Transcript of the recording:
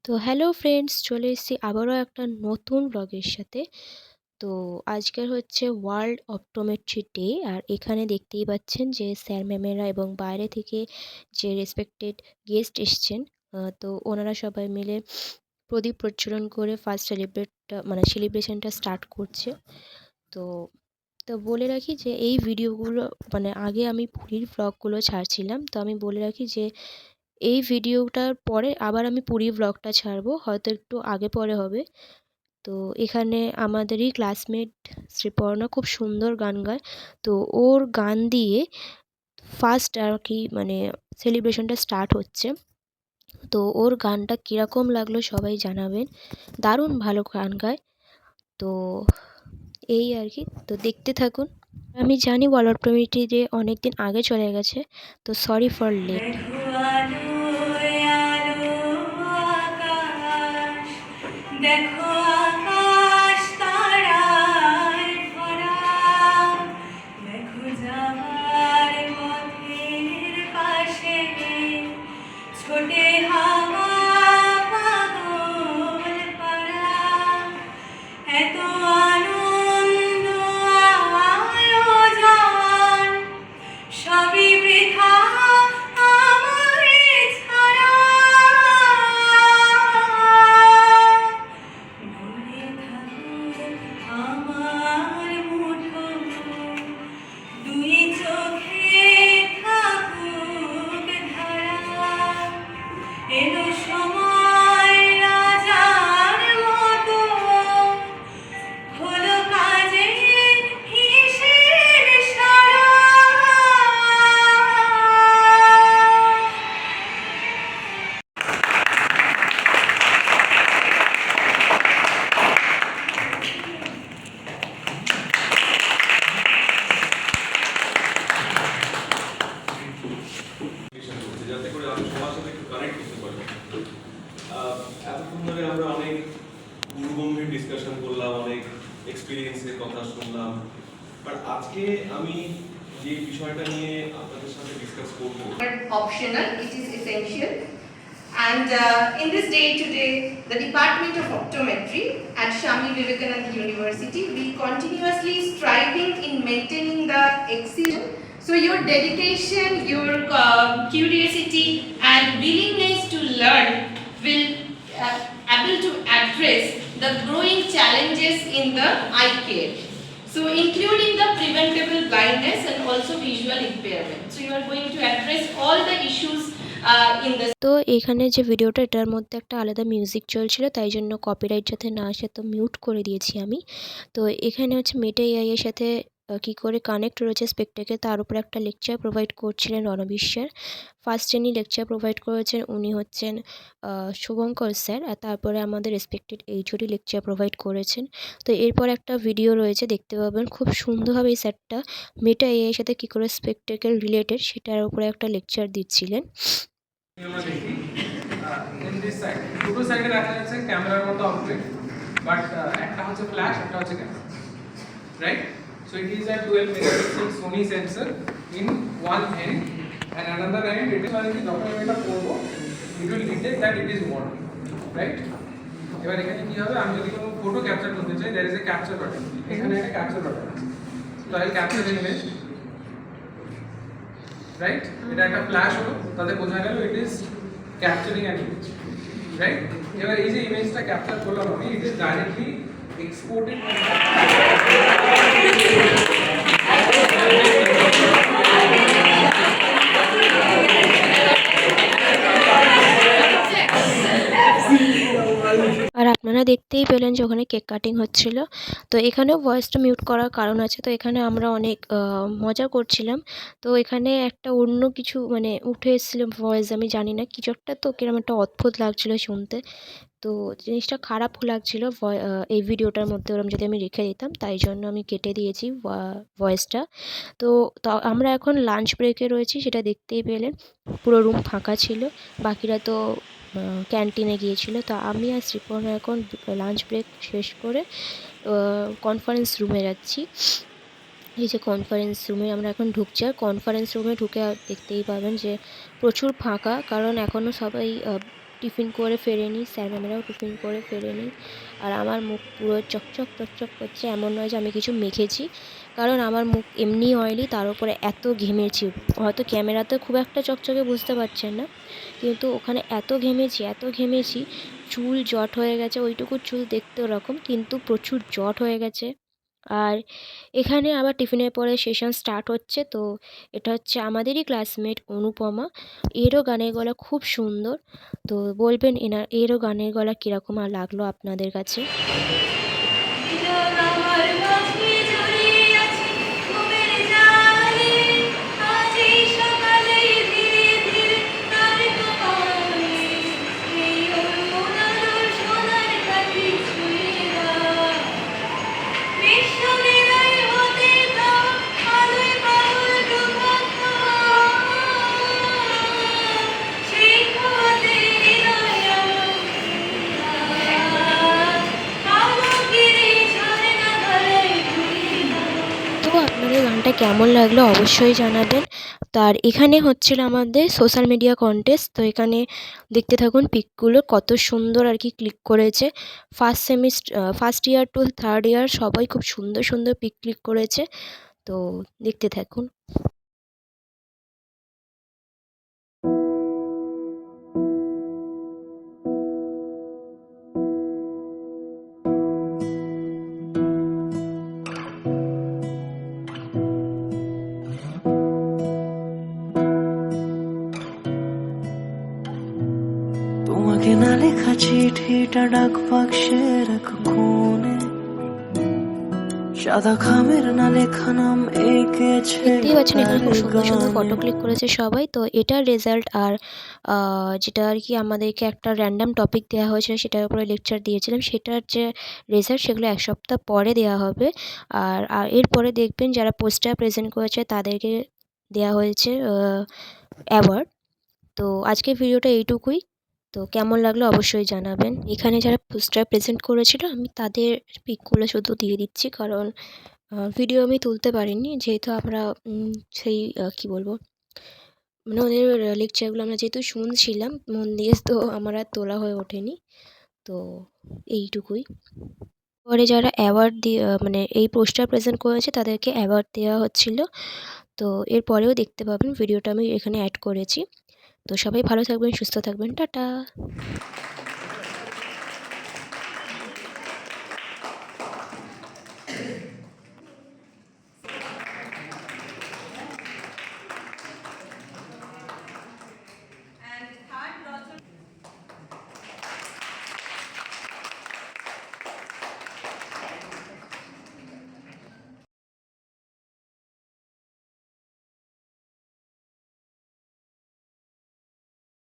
তো hello friends, চলে এসেছি আবারও একটা নতুন ব্লগের সাথে। তো আজকের হচ্ছে ওয়ার্ল্ড অপটোমেট্রি ডে, আর এখানে দেখতেই পাচ্ছেন যে স্যার ম্যামেরা এবং বাইরে থেকে যে রেসপেক্টেড গেস্ট এসছেন। তো ওনারা সবাই মিলে প্রদীপ প্রজ্বলন করে ফার্স্ট সেলিব্রেশনটা স্টার্ট করছে। তো তো বলে রাখি যে এই ভিডিওগুলো আগে আমি পুরীর ব্লগগুলো ছাড়ছিলাম, তো আমি বলে রাখি যে এই ভিডিওটার পরে আবার আমি পুরী ব্লগটা ছাড়বো, হয়তো একটু আগে পরে হবে। তো এখানে আমাদেরই ক্লাসমেট শ্রীপর্ণা খুব সুন্দর গান গায়। তো ওর গান দিয়ে ফার্স্ট আর কি সেলিব্রেশনটা স্টার্ট হচ্ছে। তো ওর গানটা কীরকম লাগলো সবাই জানাবেন, দারুণ ভালো গান গায়। তো এই আর কি, তো দেখতে থাকুন। আমি জানি ওয়ার্ল্ড অপটোমেট্রি ডে অনেক দিন আগে চলে গেছে, তো সরি ফর লেট। দেখো আকাশ তারায় ভরা, দেখো যাবার পথের পাশে ছোটে হাওয়া পাগল পারা, এত আনন্দ আয়োজন সবই বৃথা আমারে ছাড়া। ভরে থাকুক আমার মুঠো, দুই চোখে থাকুক ধারা, এলো সময় রাজার মতো, হলো কাজে হিসেব সারা। যাতে করে আমি সবার সাথে একটু কানেক্ট করতে পারি। এতক্ষণ ধরে আমরা অনেক গুরুগম্ভীর ডিসকাশন করলাম, অনেক এক্সপিরিয়েন্সের কথা শুনলাম, বাট আজকে আমি যে বিষয়টা নিয়ে আপনাদের সাথে ডিসকাস করব, optional, it is essential. And in this day today, the Department of Optometry at Swami Vivekananda University, we continuously striving in maintaining the excellence. So your dedication, your curiosity and willingness to learn will able to address the growing challenges in the eye care. So including the preventable blindness and also visual impairment. So you are going to address all the issues in the. তো এখানে যে ভিডিওটা, এটার মধ্যে একটা আলাদা music চলছিল, তাই জন্য কপিরাইট যাতে না আসে তো মিউট করে দিয়েছি আমি। তো এখানে হচ্ছে মেটা এআই এর সাথে কী করে কানেক্ট রয়েছে স্পেকটেকে, তার উপরে একটা লেকচার প্রোভাইড করছিলেন রণবীর স্যার। ফার্স্ট যিনি লেকচার প্রোভাইড করেছেন উনি হচ্ছেন শুভঙ্কর স্যার, আর তারপরে আমাদের রেসপেক্টেড এইচওডি লেকচার প্রোভাইড করেছেন। তো এরপর একটা ভিডিও রয়েছে, দেখতে পাবেন খুব সুন্দরভাবে এই স্যারটা মেটা এআই এর সাথে কী করে স্পেকটেকেল রিলেটেড সেটার উপরে একটা লেকচার দিচ্ছিলেন। in this side দুটো সাইডে দেখা যাচ্ছে ক্যামেরার মতো অবজেক্ট, বাট একটা হচ্ছে ফ্ল্যাশ, একটা হচ্ছে camera, right? So it is a 12 megapixel Sony sensor in one end, and another end it is যখন আমি এটা করব it will detect that it is on, right? এবার এখানে কি হবে, আমি যদি কোনো ফটো ক্যাপচার করতে চাই, there is a capture button, এখানে একটা ক্যাপচার বাটন আছে, তো I will capture the image, right? এটা একটা ফ্ল্যাশ হলো, তাতে বোঝা গেল it is capturing an image, right? এবার এই যে ইমেজটা ক্যাপচার করলাম আমি, ইট ইজ ডাইরেক্টলি এক্সপোর্টেড। আর আপনারা দেখতেই পেলেন যে ওখানে কেক কাটিং হচ্ছিল। তো এখানেও ভয়েসটা মিউট করার কারণ আছে। তো এখানে আমরা অনেক মজা করছিলাম। তো এখানে একটা অন্য কিছু উঠে এসেছিলো ভয়েস, আমি জানি না কিছু একটা, তো কিরকম একটা অদ্ভুত লাগছিলো শুনতে। তো জিনিসটা খারাপও লাগছিলো এই ভিডিওটার মধ্যে ওরম যদি আমি রেখে দিতাম, তাই জন্য আমি কেটে দিয়েছি ভয়েসটা। তো আমরা এখন লাঞ্চ ব্রেকে রয়েছি, সেটা দেখতেই পেলেন পুরো রুম ফাঁকা ছিল, বাকিরা তো ক্যান্টিনে গিয়েছিল। তো আমি আর শ্রীপর্ণা এখন লাঞ্চ ব্রেক শেষ করে কনফারেন্স রুমে যাচ্ছি। এই যে কনফারেন্স রুমে আমরা এখন ঢুকছি, আর কনফারেন্স রুমে ঢুকে দেখতেই পাবেন যে প্রচুর ফাঁকা, কারণ এখনও সবাই টিফিন করে ফেরেনি, স্যার ম্যামেরাও টিফিন করে ফেরেনি। আর আমার মুখ পুরো চকচক চকচক করছে, এমন নয় যে আমি কিছু মেখেছি, কারণ আমার মুখ এমনিই অয়েলি, তার উপরে এত ঘেমেছি। হয়তো ক্যামেরাতে খুব একটা চকচকে বুঝতে পারছেন না, কিন্তু ওখানে এত ঘেমেছি, চুল জট হয়ে গেছে। ওইটুকু চুল দেখতে ওরকম, কিন্তু প্রচুর জট হয়ে গেছে। আর এখানে আবার টিফিনের পরে সেশন স্টার্ট হচ্ছে। তো এটা হচ্ছে আমাদেরই ক্লাসমেট অনুপমা। এরও গানের গলা খুব সুন্দর। তো বলবেন এরও গানের গলা কীরকম আর লাগলো আপনাদের কাছে। তো আপনাদের গানটা কেমন লাগলো অবশ্যই জানাবেন। তার এখানে হচ্ছিল আমাদের সোশ্যাল মিডিয়া কন্টেস্ট। তো এখানে দেখতে থাকুন পিকগুলো কত সুন্দর আর কি ক্লিক করেছে। First year to third year সবাই খুব সুন্দর সুন্দর পিক ক্লিক করেছে। তো দেখতে থাকুন। তোমাকে না লেখা চিঠিটা ডাক বাক্সের এক কোণে, সাদা খামের না লেখা নাম এঁকেছে দেখতেই পাচ্ছেন এখানে খুব সুন্দর সুন্দর গানে। ফটো ক্লিক করেছে সবাই। তো এটার রেজাল্ট আর যেটা আর কি আমাদেরকে একটা র্যান্ডম টপিক দেওয়া হয়েছিল, সেটার উপরে লেকচার দিয়েছিলাম, সেটার যে রেজাল্ট সেগুলো 1 সপ্তাহ পরে দেওয়া হবে। আর এরপরে দেখবেন যারা পোস্টার প্রেজেন্ট করেছে তাদেরকে দেওয়া হয়েছে অ্যাওয়ার্ড। তো আজকের ভিডিওটা এইটুকুই। তো কেমন লাগলো অবশ্যই জানাবেন। এখানে যারা পোস্টার প্রেজেন্ট করেছিল আমি তাদের পিকগুলো শুধু দিয়ে দিচ্ছি, কারণ ভিডিও আমি তুলতে পারিনি, যেহেতু আমরা সেই কী বলবো, মানে ওদের লেকচারগুলো আমরা যেহেতু শুনছিলাম মন দিয়ে, তো আমার আর তোলা হয়ে ওঠেনি। তো এইটুকুই। পরে যারা অ্যাওয়ার্ড দিয়ে মানে এই পোস্টার প্রেজেন্ট করেছে তাদেরকে অ্যাওয়ার্ড দেওয়া হচ্ছিল। তো এরপরেও দেখতে পাবেন, ভিডিওটা আমি এখানে অ্যাড করেছি। তো সবাই ভালো থাকবেন, সুস্থ থাকবেন, টাটা।